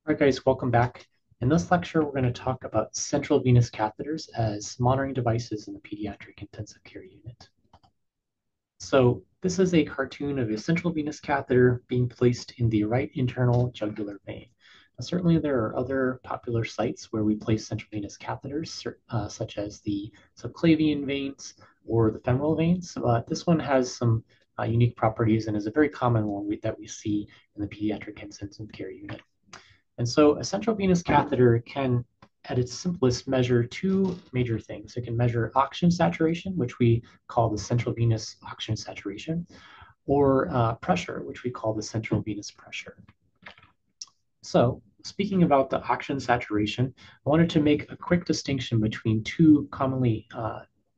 All right, guys, welcome back. In this lecture, we're going to talk about central venous catheters as monitoring devices in the pediatric intensive care unit. So this is a cartoon of a central venous catheter being placed in the right internal jugular vein. Now, certainly, there are other popular sites where we place central venous catheters, such as the subclavian veins or the femoral veins. But this one has some unique properties and is a very common one that we see in the pediatric intensive care unit. And so a central venous catheter can, at its simplest, measure two major things. It can measure oxygen saturation, which we call the central venous oxygen saturation, or pressure, which we call the central venous pressure. So speaking about the oxygen saturation, I wanted to make a quick distinction between two commonly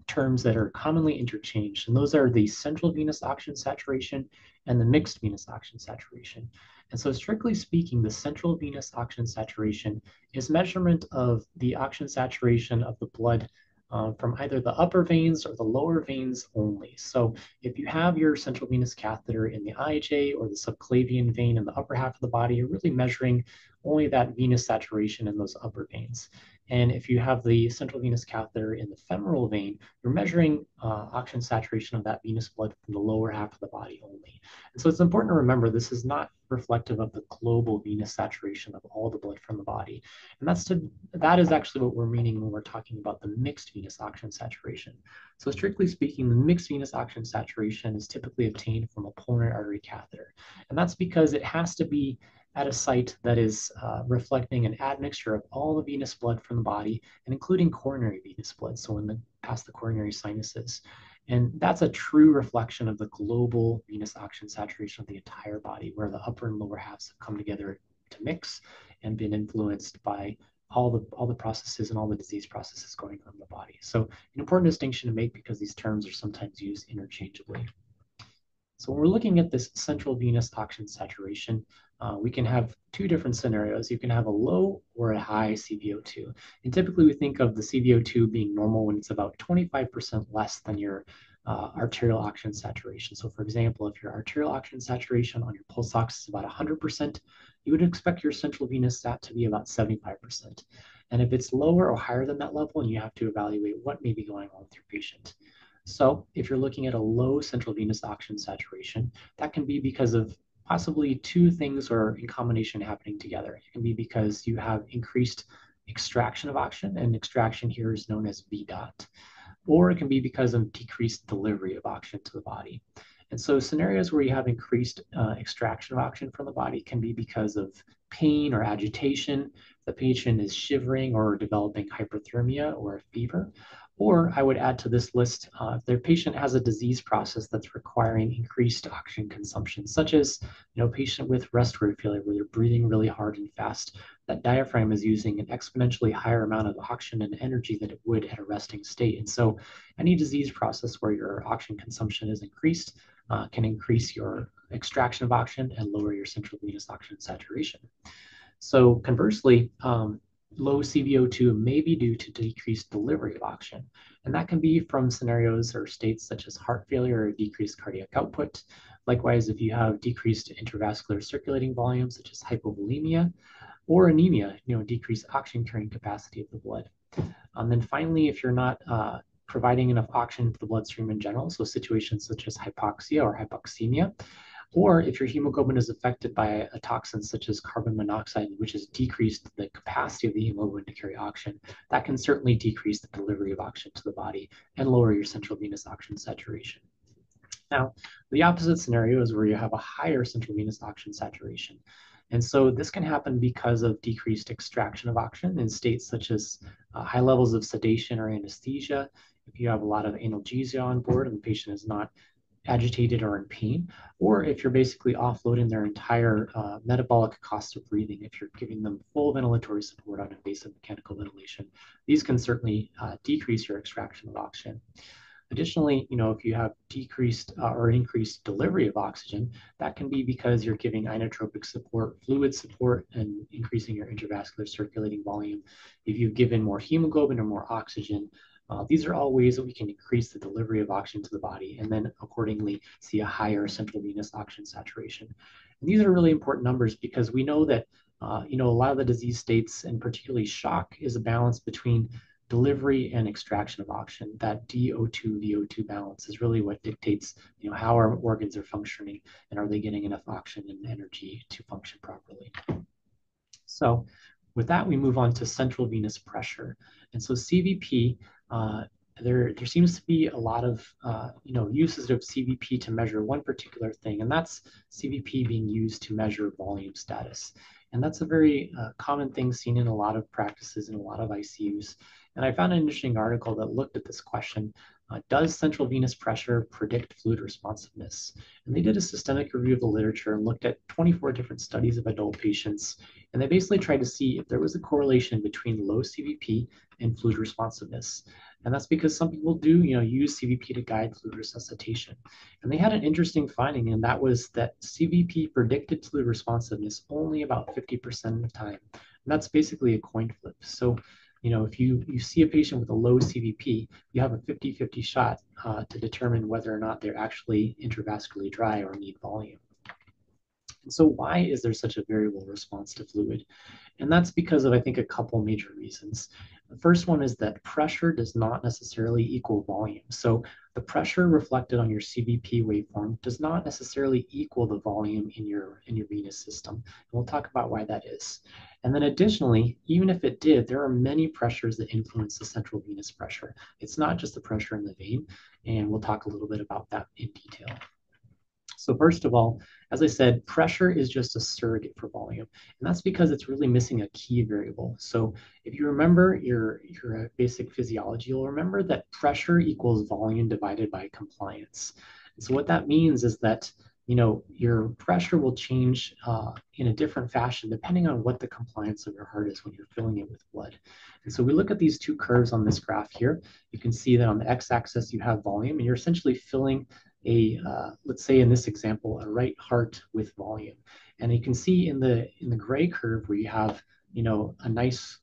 terms that are commonly interchanged, and those are the central venous oxygen saturation and the mixed venous oxygen saturation. And so strictly speaking, the central venous oxygen saturation is measurement of the oxygen saturation of the blood from either the upper veins or the lower veins only. So if you have your central venous catheter in the IJ or the subclavian vein in the upper half of the body, you're really measuring only that venous saturation in those upper veins. And if you have the central venous catheter in the femoral vein, you're measuring oxygen saturation of that venous blood from the lower half of the body only. And so it's important to remember this is not reflective of the global venous saturation of all the blood from the body. And that is actually what we're meaning when we're talking about the mixed venous oxygen saturation. So strictly speaking, the mixed venous oxygen saturation is typically obtained from a pulmonary artery catheter. And that's because it has to be at a site that is reflecting an admixture of all the venous blood from the body and including coronary venous blood, so past the coronary sinuses. And that's a true reflection of the global venous oxygen saturation of the entire body, where the upper and lower halves have come together to mix and been influenced by all the processes and all the disease processes going on in the body. So an important distinction to make because these terms are sometimes used interchangeably. So when we're looking at this central venous oxygen saturation, we can have two different scenarios. You can have a low or a high CVO2. And typically we think of the CVO2 being normal when it's about 25% less than your arterial oxygen saturation. So for example, if your arterial oxygen saturation on your pulse ox is about 100%, you would expect your central venous sat to be about 75%. And if it's lower or higher than that level, and you have to evaluate what may be going on with your patient. So if you're looking at a low central venous oxygen saturation, that can be because of possibly two things or in combination happening together. It can be because you have increased extraction of oxygen, and extraction here is known as V dot, or it can be because of decreased delivery of oxygen to the body. And so scenarios where you have increased extraction of oxygen from the body can be because of pain or agitation. The patient is shivering or developing hyperthermia or a fever. Or I would add to this list, if their patient has a disease process that's requiring increased oxygen consumption, such as a patient with respiratory failure where they're breathing really hard and fast, that diaphragm is using an exponentially higher amount of oxygen and energy than it would at a resting state. And so any disease process where your oxygen consumption is increased can increase your extraction of oxygen and lower your central venous oxygen saturation. So conversely, low CVO2 may be due to decreased delivery of oxygen. And that can be from scenarios or states such as heart failure or decreased cardiac output. Likewise, if you have decreased intravascular circulating volume, such as hypovolemia, or anemia, decreased oxygen carrying capacity of the blood. And then finally, if you're not providing enough oxygen to the bloodstream in general, so situations such as hypoxia or hypoxemia, or if your hemoglobin is affected by a toxin such as carbon monoxide, which has decreased the capacity of the hemoglobin to carry oxygen, that can certainly decrease the delivery of oxygen to the body and lower your central venous oxygen saturation. Now, the opposite scenario is where you have a higher central venous oxygen saturation. And so this can happen because of decreased extraction of oxygen in states such as high levels of sedation or anesthesia. If you have a lot of analgesia on board and the patient is not agitated or in pain, or if you're basically offloading their entire metabolic cost of breathing, if you're giving them full ventilatory support on invasive mechanical ventilation, these can certainly decrease your extraction of oxygen. Additionally, if you have decreased or increased delivery of oxygen, that can be because you're giving inotropic support, fluid support, and increasing your intravascular circulating volume. If you've given more hemoglobin or more oxygen, these are all ways that we can increase the delivery of oxygen to the body and then accordingly see a higher central venous oxygen saturation. And these are really important numbers because we know that A lot of the disease states, and particularly shock, is a balance between delivery and extraction of oxygen. That DO2 VO2 balance is really what dictates, how our organs are functioning and are they getting enough oxygen and energy to function properly. So with that, we move on to central venous pressure. And so CVP, there seems to be a lot of uses of CVP to measure one particular thing, and that's CVP being used to measure volume status. And that's a very common thing seen in a lot of practices in a lot of ICUs. And I found an interesting article that looked at this question. Does central venous pressure predict fluid responsiveness? And they did a systemic review of the literature and looked at 24 different studies of adult patients. And they basically tried to see if there was a correlation between low CVP and fluid responsiveness. And that's because some people do, use CVP to guide fluid resuscitation. And they had an interesting finding, and that was that CVP predicted fluid responsiveness only about 50% of the time. And that's basically a coin flip. So, if you see a patient with a low CVP, you have a 50-50 shot to determine whether or not they're actually intravascularly dry or need volume. And so why is there such a variable response to fluid? And that's because of, I think, a couple major reasons. The first one is that pressure does not necessarily equal volume. So the pressure reflected on your CVP waveform does not necessarily equal the volume in your venous system. And we'll talk about why that is. And then additionally, even if it did, there are many pressures that influence the central venous pressure. It's not just the pressure in the vein, and we'll talk a little bit about that in detail. So first of all, as I said, pressure is just a surrogate for volume, and that's because it's really missing a key variable. So if you remember your basic physiology, you'll remember that pressure equals volume divided by compliance. And so what that means is that your pressure will change in a different fashion depending on what the compliance of your heart is when you're filling it with blood. And so we look at these two curves on this graph here. You can see that on the x-axis you have volume, and you're essentially filling let's say in this example, a right heart with volume. And you can see in the gray curve where you have, a nice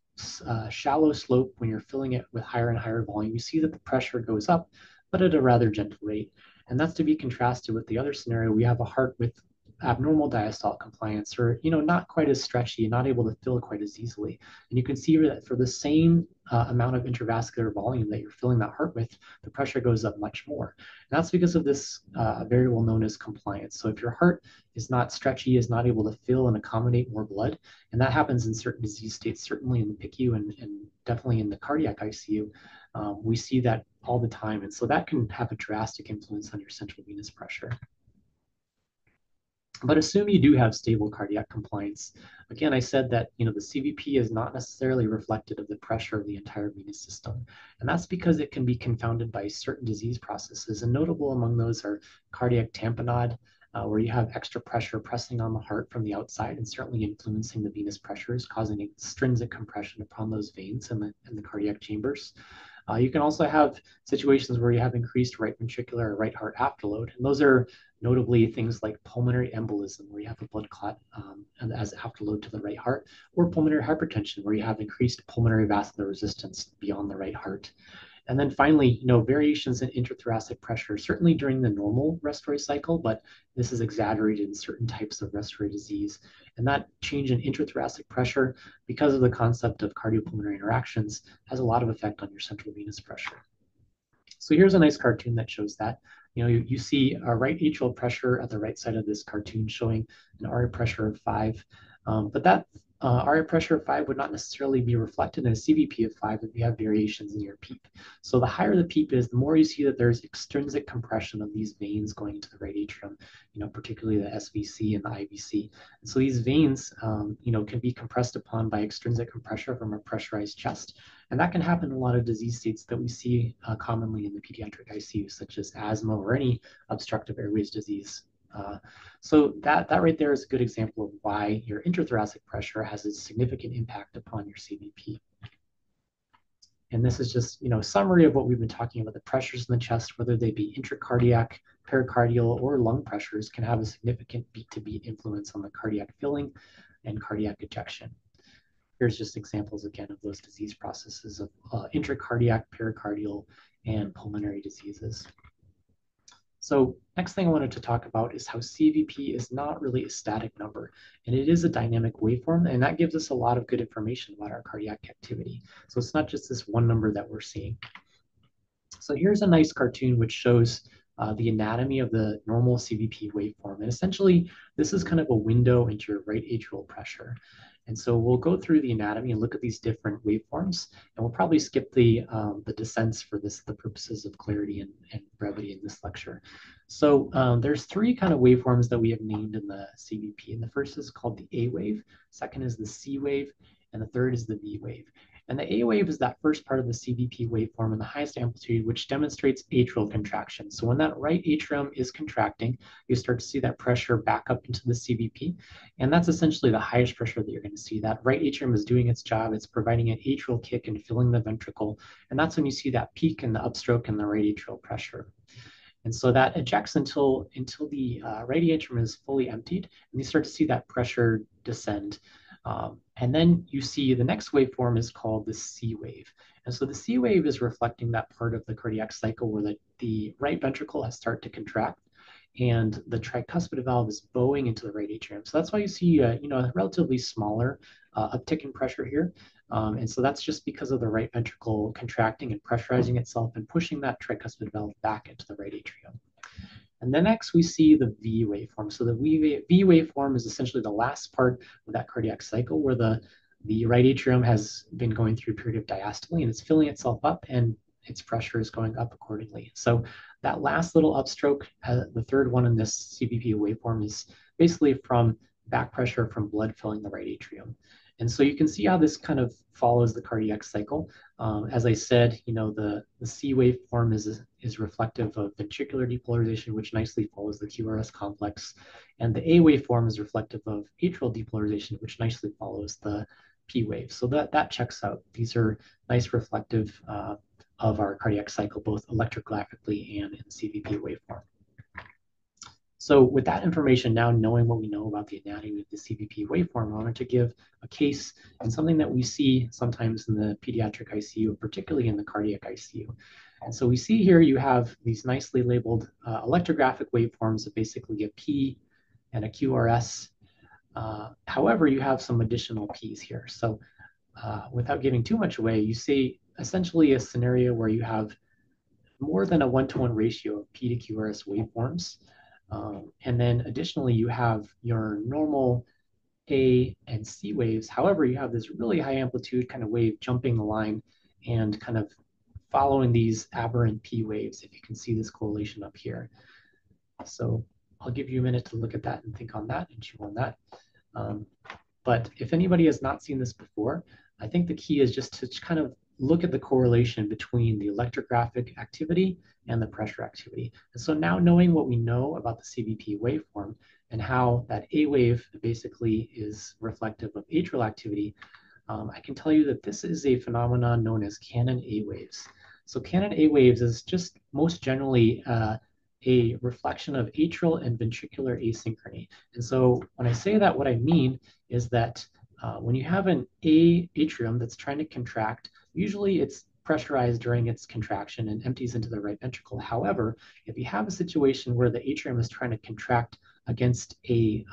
shallow slope when you're filling it with higher and higher volume, you see that the pressure goes up, but at a rather gentle rate. And that's to be contrasted with the other scenario. We have a heart with abnormal diastolic compliance, or not quite as stretchy, not able to fill quite as easily. And you can see that for the same amount of intravascular volume that you're filling that heart with, the pressure goes up much more. And that's because of this variable known as compliance. So if your heart is not stretchy, is not able to fill and accommodate more blood, and that happens in certain disease states, certainly in the PICU and definitely in the cardiac ICU, we see that all the time. And so that can have a drastic influence on your central venous pressure. But assume you do have stable cardiac compliance. Again, I said that the CVP is not necessarily reflective of the pressure of the entire venous system. And that's because it can be confounded by certain disease processes. And notable among those are cardiac tamponade, where you have extra pressure pressing on the heart from the outside and certainly influencing the venous pressures, causing extrinsic compression upon those veins and the cardiac chambers. You can also have situations where you have increased right ventricular or right heart afterload. And those are notably things like pulmonary embolism, where you have a blood clot as afterload to the right heart, or pulmonary hypertension, where you have increased pulmonary vascular resistance beyond the right heart. And then finally, variations in intrathoracic pressure, certainly during the normal respiratory cycle, but this is exaggerated in certain types of respiratory disease. And that change in intrathoracic pressure, because of the concept of cardiopulmonary interactions, has a lot of effect on your central venous pressure. So here's a nice cartoon that shows that. You see a right atrial pressure at the right side of this cartoon showing an RA pressure of 5. But that RA pressure of 5 would not necessarily be reflected in a CVP of 5 if you have variations in your PEEP. So the higher the PEEP is, the more you see that there's extrinsic compression of these veins going into the right atrium, particularly the SVC and the IVC. And so these veins, can be compressed upon by extrinsic compression from a pressurized chest. And that can happen in a lot of disease states that we see commonly in the pediatric ICU, such as asthma or any obstructive airways disease. So that right there is a good example of why your intrathoracic pressure has a significant impact upon your CVP. And this is just a summary of what we've been talking about. The pressures in the chest, whether they be intracardiac, pericardial, or lung pressures, can have a significant beat-to-beat influence on the cardiac filling and cardiac ejection. Here's just examples again of those disease processes of intracardiac, pericardial, and pulmonary diseases. So next thing I wanted to talk about is how CVP is not really a static number, and it is a dynamic waveform, and that gives us a lot of good information about our cardiac activity. So it's not just this one number that we're seeing. So here's a nice cartoon which shows the anatomy of the normal CVP waveform. And essentially, this is kind of a window into your right atrial pressure. And so we'll go through the anatomy and look at these different waveforms, and we'll probably skip the descents for the purposes of clarity and brevity in this lecture. So there's three kind of waveforms that we have named in the CVP. And the first is called the A wave, second is the C wave, and the third is the V wave. And the A wave is that first part of the CVP waveform in the highest amplitude, which demonstrates atrial contraction. So when that right atrium is contracting, you start to see that pressure back up into the CVP. And that's essentially the highest pressure that you're going to see. That right atrium is doing its job. It's providing an atrial kick and filling the ventricle. And that's when you see that peak in the upstroke and the right atrial pressure. And so that ejects until the right atrium is fully emptied, and you start to see that pressure descend. And then you see the next waveform is called the C wave. And so the C wave is reflecting that part of the cardiac cycle where the right ventricle has started to contract and the tricuspid valve is bowing into the right atrium. So that's why you see a relatively smaller uptick in pressure here. And so that's just because of the right ventricle contracting and pressurizing itself and pushing that tricuspid valve back into the right atrium. And then next we see the V waveform. So the V waveform is essentially the last part of that cardiac cycle where the right atrium has been going through a period of diastole and it's filling itself up and its pressure is going up accordingly. So that last little upstroke, the third one in this CVP waveform, is basically from back pressure from blood filling the right atrium. And so you can see how this kind of follows the cardiac cycle. As I said, the C waveform is reflective of ventricular depolarization, which nicely follows the QRS complex. And the A waveform is reflective of atrial depolarization, which nicely follows the P wave. So that checks out. These are nice reflective of our cardiac cycle, both electrographically and in CVP waveform. So with that information, now knowing what we know about the anatomy of the CVP waveform, I wanted to give a case and something that we see sometimes in the pediatric ICU, particularly in the cardiac ICU. And so we see here you have these nicely labeled electrographic waveforms of basically a P and a QRS. However, you have some additional Ps here. So without giving too much away, you see essentially a scenario where you have more than a 1-to-1 ratio of P to QRS waveforms. And then additionally, you have your normal A and C waves. However, you have this really high amplitude kind of wave jumping the line and kind of following these aberrant P waves, if you can see this correlation up here. So I'll give you a minute to look at that and think on that and chew on that. But if anybody has not seen this before, I think the key is just to kind of look at the correlation between the electrographic activity and the pressure activity. And so now knowing what we know about the CVP waveform and how that A wave basically is reflective of atrial activity, I can tell you that this is a phenomenon known as Canon A waves. So Canon A waves is just most generally a reflection of atrial and ventricular asynchrony. And so when I say that, what I mean is that when you have an A atrium that's trying to contract, usually it's pressurized during its contraction and empties into the right ventricle. However, if you have a situation where the atrium is trying to contract against a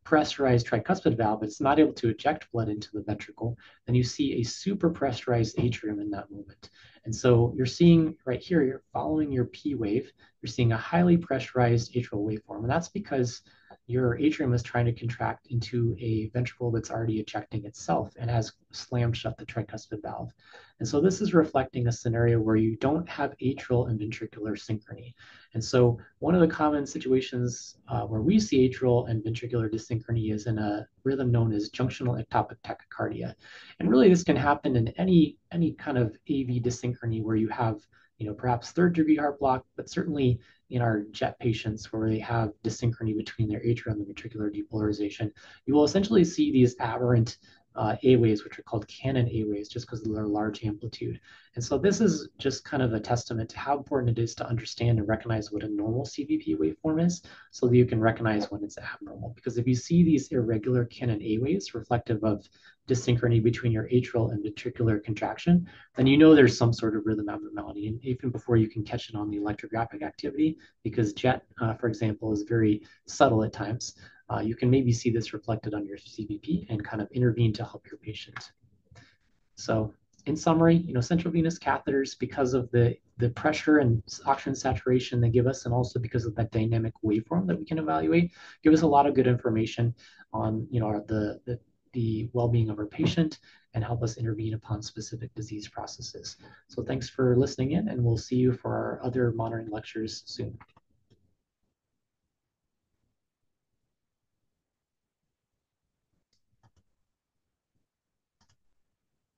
pressurized tricuspid valve, it's not able to eject blood into the ventricle, then you see a super pressurized atrium in that moment. And so you're seeing right here, you're following your P wave, you're seeing a highly pressurized atrial waveform. And that's because your atrium is trying to contract into a ventricle that's already ejecting itself and has slammed shut the tricuspid valve. And so this is reflecting a scenario where you don't have atrial and ventricular synchrony. And so one of the common situations where we see atrial and ventricular dyssynchrony is in a rhythm known as junctional ectopic tachycardia. And really this can happen in any kind of AV dyssynchrony where you have perhaps third-degree heart block, but certainly in our jet patients where they have dyssynchrony between their atrial and the ventricular depolarization, you will essentially see these aberrant A waves, which are called Canon A waves, just because of their large amplitude. And so this is just kind of a testament to how important it is to understand and recognize what a normal CVP waveform is, so that you can recognize when it's abnormal. Because if you see these irregular Canon A waves reflective of dysynchrony between your atrial and ventricular contraction, then you know there's some sort of rhythm abnormality, and even before you can catch it on the electrographic activity, because jet, for example, is very subtle at times. You can maybe see this reflected on your CVP and kind of intervene to help your patient. So in summary, central venous catheters, because of the pressure and oxygen saturation they give us, and also because of that dynamic waveform that we can evaluate, give us a lot of good information on, the well-being of our patient and help us intervene upon specific disease processes. So thanks for listening in, and we'll see you for our other monitoring lectures soon.